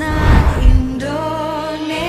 anak Indonesia.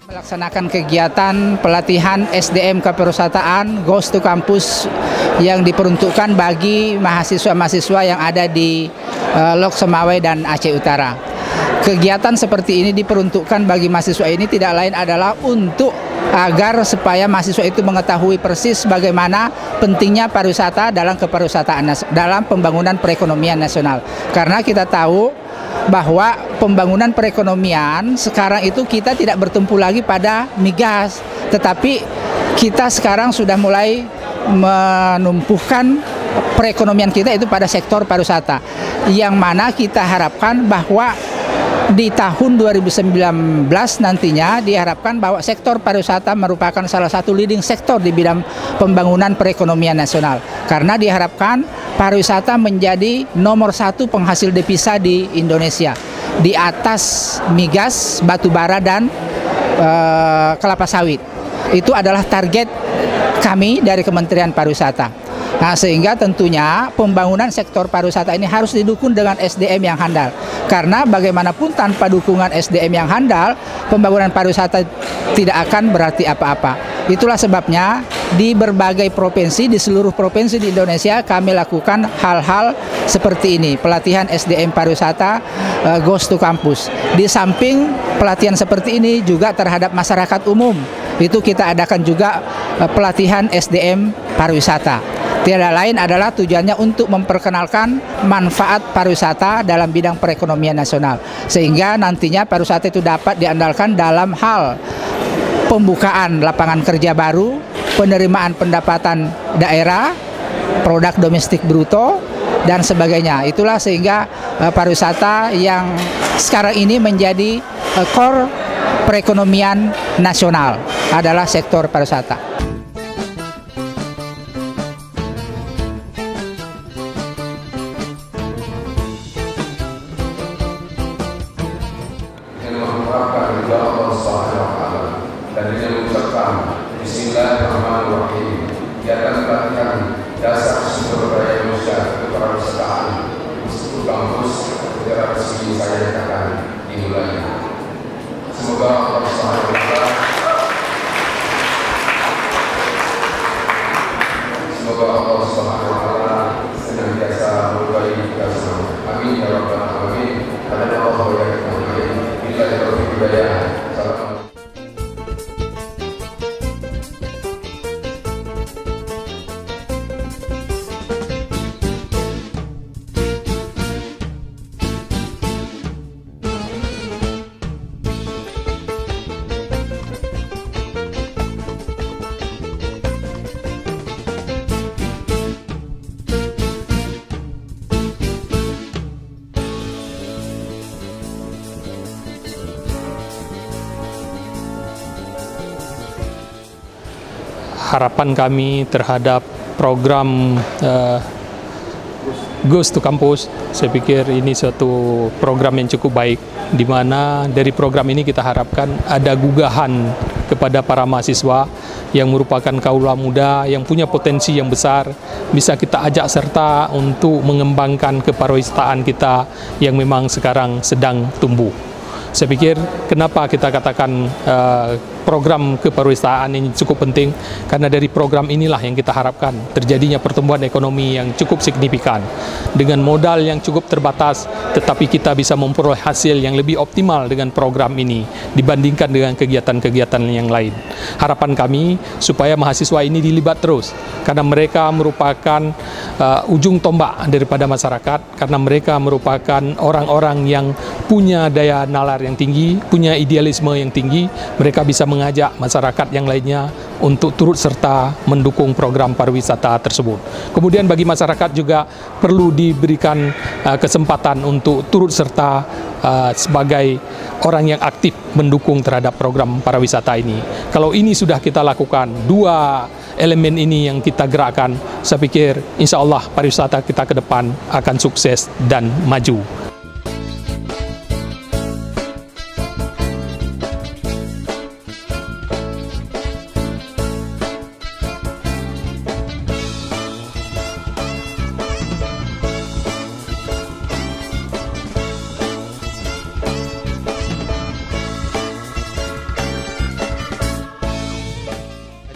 Melaksanakan kegiatan pelatihan SDM Kepariwisataan Goes to Campus yang diperuntukkan bagi mahasiswa-mahasiswa yang ada di Lok Sumawwe dan Aceh Utara. Kegiatan seperti ini diperuntukkan bagi mahasiswa ini tidak lain adalah untuk agar supaya mahasiswa itu mengetahui persis bagaimana pentingnya pariwisata dalam kepariwisataan, dalam pembangunan perekonomian nasional. Karena kita tahu bahwa pembangunan perekonomian sekarang itu kita tidak bertumpu lagi pada migas, tetapi kita sekarang sudah mulai menumpukan perekonomian kita itu pada sektor pariwisata, yang mana kita harapkan bahwa di tahun 2019 nantinya diharapkan bahwa sektor pariwisata merupakan salah satu leading sektor di bidang pembangunan perekonomian nasional, karena diharapkan pariwisata menjadi nomor satu penghasil devisa di Indonesia di atas migas, batu bara, dan kelapa sawit. Itu adalah target kami dari Kementerian Pariwisata. Nah, sehingga tentunya pembangunan sektor pariwisata ini harus didukung dengan SDM yang handal. Karena bagaimanapun tanpa dukungan SDM yang handal, pembangunan pariwisata tidak akan berarti apa-apa. Itulah sebabnya di berbagai provinsi, di seluruh provinsi di Indonesia kami lakukan hal-hal seperti ini. Pelatihan SDM pariwisata Goes to Campus. Di samping pelatihan seperti ini juga terhadap masyarakat umum, itu kita adakan juga pelatihan SDM pariwisata. Tiada lain adalah tujuannya untuk memperkenalkan manfaat pariwisata dalam bidang perekonomian nasional. Sehingga nantinya pariwisata itu dapat diandalkan dalam hal pembukaan lapangan kerja baru, penerimaan pendapatan daerah, produk domestik bruto, dan sebagainya. Itulah sehingga pariwisata yang sekarang ini menjadi core perekonomian nasional adalah sektor pariwisata. Dan dengan mengucapkan Bismillahirrahmanirrahim, kegiatan pelatihan dasar sumber daya manusia kepariwisataan Institut Kampus secara resmi saya nyatakan dimulai. Semoga Allah SWT kebudayaan. Salam. Harapan kami terhadap program Ghost to Campus, saya pikir ini suatu program yang cukup baik, di mana dari program ini kita harapkan ada gugahan kepada para mahasiswa yang merupakan kaula muda yang punya potensi yang besar, bisa kita ajak serta untuk mengembangkan kepariwisataan kita yang memang sekarang sedang tumbuh. Saya pikir kenapa kita katakan program kepariwisataan ini cukup penting, karena dari program inilah yang kita harapkan terjadinya pertumbuhan ekonomi yang cukup signifikan dengan modal yang cukup terbatas, tetapi kita bisa memperoleh hasil yang lebih optimal dengan program ini dibandingkan dengan kegiatan-kegiatan yang lain. Harapan kami supaya mahasiswa ini dilibat terus, karena mereka merupakan ujung tombak daripada masyarakat, karena mereka merupakan orang-orang yang punya daya nalar yang tinggi, punya idealisme yang tinggi. Mereka bisa mengajak masyarakat yang lainnya untuk turut serta mendukung program pariwisata tersebut. Kemudian bagi masyarakat juga perlu diberikan kesempatan untuk turut serta sebagai orang yang aktif mendukung terhadap program pariwisata ini. Kalau ini sudah kita lakukan, dua elemen ini yang kita gerakkan, saya pikir insya Allah pariwisata kita ke depan akan sukses dan maju.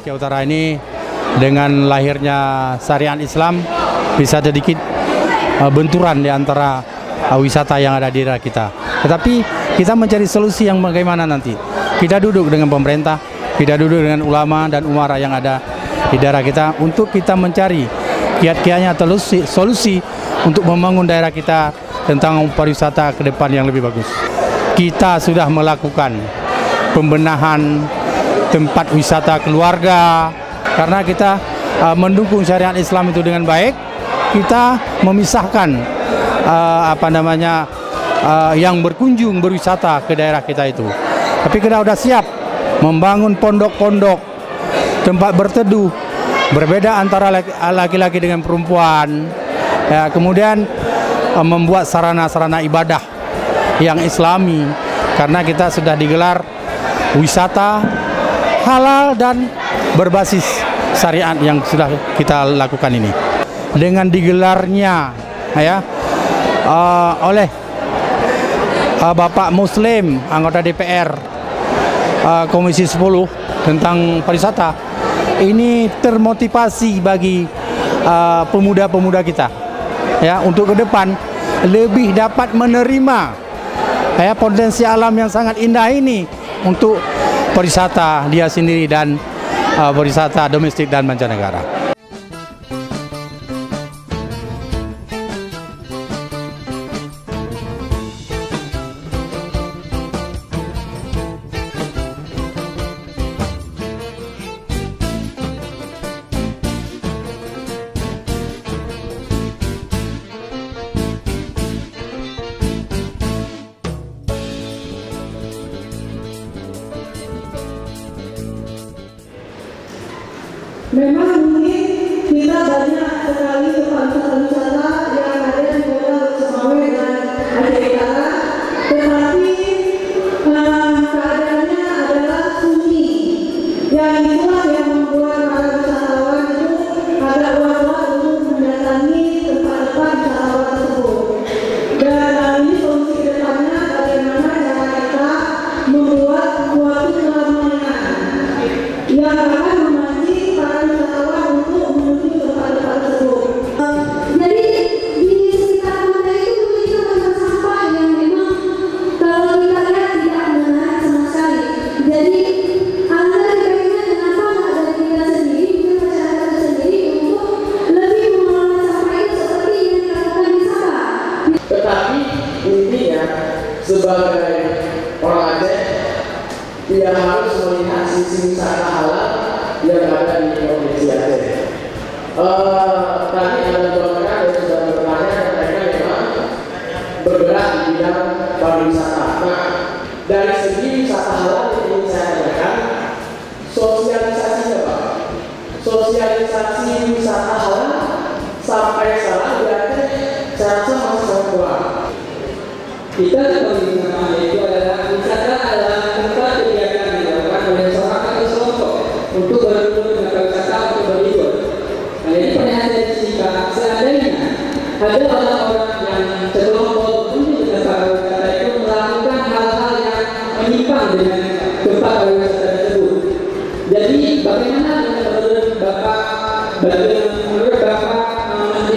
Aceh Utara ini dengan lahirnya syariat Islam bisa sedikit benturan di antara wisata yang ada di daerah kita. Tetapi kita mencari solusi yang bagaimana nanti. Kita duduk dengan pemerintah, kita duduk dengan ulama dan umara yang ada di daerah kita untuk kita mencari kiat-kiatnya atau solusi untuk membangun daerah kita tentang pariwisata ke depan yang lebih bagus. Kita sudah melakukan pembenahan tempat wisata keluarga, karena kita mendukung syariat Islam itu dengan baik. Kita memisahkan yang berkunjung berwisata ke daerah kita itu. Tapi kita sudah siap membangun pondok-pondok, tempat berteduh, berbeda antara laki-laki dengan perempuan. Ya, kemudian membuat sarana-sarana ibadah yang Islami, karena kita sudah digelar wisata halal dan berbasis syariat yang sudah kita lakukan ini. Dengan digelarnya oleh Bapak Muslim, anggota DPR Komisi 10 tentang pariwisata, ini termotivasi bagi pemuda-pemuda kita untuk ke depan lebih dapat menerima potensi alam yang sangat indah ini untuk pariwisata dia sendiri dan pariwisata domestik dan mancanegara. Memang mungkin sebagai orang Aceh, dia harus melihat sisi wisata halal yang ada di provinsi Aceh. Tadi ada beberapa yang sudah bertanya dan mereka memang bergerak di bidang pariwisata. Nah, dari segi wisata halal yang ingin saya katakan, sosialisasinya Pak, sosialisasi wisata halal sampai sekarang di Aceh saya rasa masih sangat kurang. Kita kembali nama yaitu adalah wisata adalah tempat kegiatan yang dilakukan oleh seorang atau sekelompok untuk berkumpul dengan pariwisata untuk berlibur. Nah, jadi pertanyaan saya jika seandainya ada orang-orang yang sekelompok untuk dengan pariwisata itu melakukan hal-hal yang menyimpang dengan tempat pariwisata tersebut. Jadi bagaimana menurut Bapak Menteri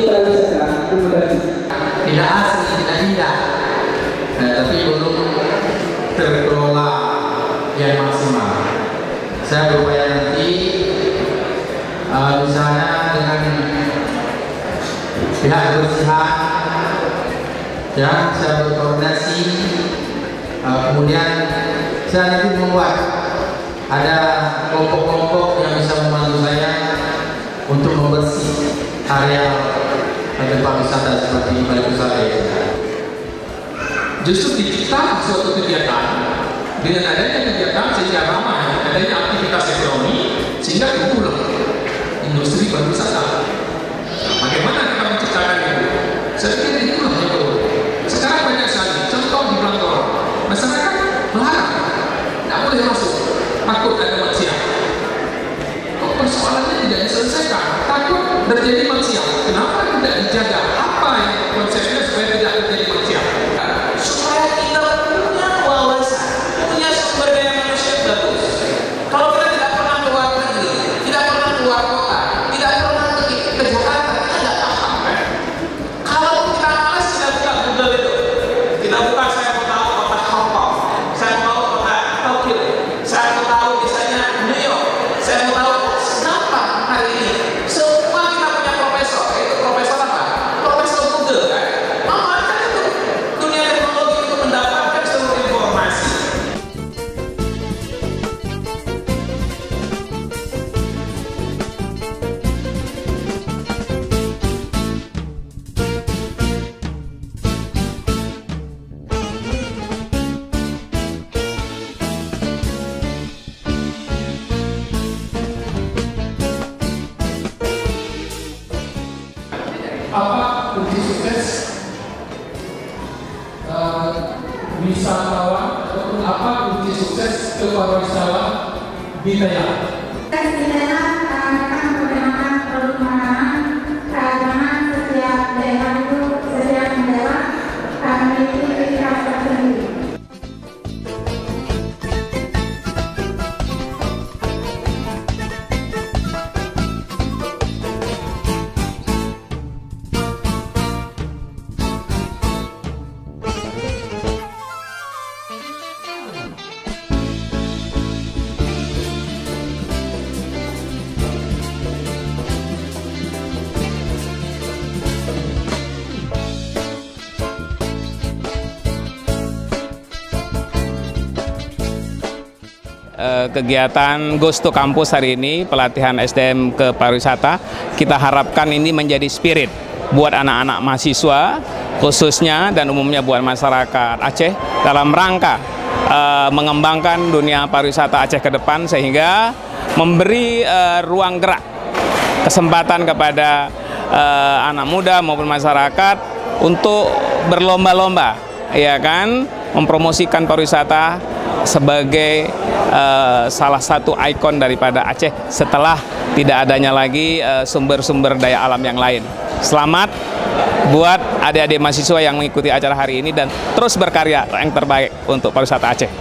Pariwisata? Terima kasih. Tidak asli, tidak indah. Tapi belum terkelola yang maksimal. Saya berupaya nanti misalnya dengan pihak kebersihan, ya, saya berkoordinasi, kemudian saya nanti membuat ada kelompok-kelompok yang bisa membantu saya untuk membersih area tempat wisata seperti balai pusat ya. Justru dicipta suatu kegiatan dengan adanya kegiatan sehingga ramai, adanya aktivitas ekonomi sehingga tumbuhlah industri pariwisata. Bagaimana kita menciptakan itu? Saya pikir itulah yang perlu. Sekarang banyak sekali contoh di Belantara, masyarakat melarang, tidak boleh masuk, takut ada maksiat. Kok persoalannya tidak diselesaikan? Takut terjadi maksiat. Kenapa tidak dijaga? Apa yang konsepnya supaya tidak terjadi maksiat? Supaya kita punya wawasan, punya sumber daya manusia bagus. Kalau kita tidak pernah keluar negeri, tidak pernah keluar kota, tidak pernah pergi ke Jakarta, kita nggak paham kan? Kalau kita malas, kita buka Google itu, kita buka, saya mau tahu kota Hong Kong, saya mau kota Tokyo, saya mau tahu misalnya New York, saya mau tahu kenapa hari ini. Semua kita punya profesor, itu profesor apa? Profesor Google kan? Memanfaatkan itu dunia teknologi untuk mendapatkan seluruh informasi. Apa kunci sukses wisatawan ataupun apa kunci sukses kepariwisataan di Thailand? Di Thailand akan menggunakan produk makanan, keagamaan setiap daerah itu setiap negara memiliki ciri khas tersendiri. Kegiatan Ghost to Campus hari ini, pelatihan SDM ke pariwisata, kita harapkan ini menjadi spirit buat anak-anak mahasiswa khususnya dan umumnya buat masyarakat Aceh dalam rangka mengembangkan dunia pariwisata Aceh ke depan sehingga memberi ruang gerak, kesempatan kepada anak muda maupun masyarakat untuk berlomba-lomba, ya kan, mempromosikan pariwisata sebagai salah satu ikon daripada Aceh setelah tidak adanya lagi sumber-sumber daya alam yang lain. Selamat buat adik-adik mahasiswa yang mengikuti acara hari ini dan terus berkarya yang terbaik untuk pariwisata Aceh.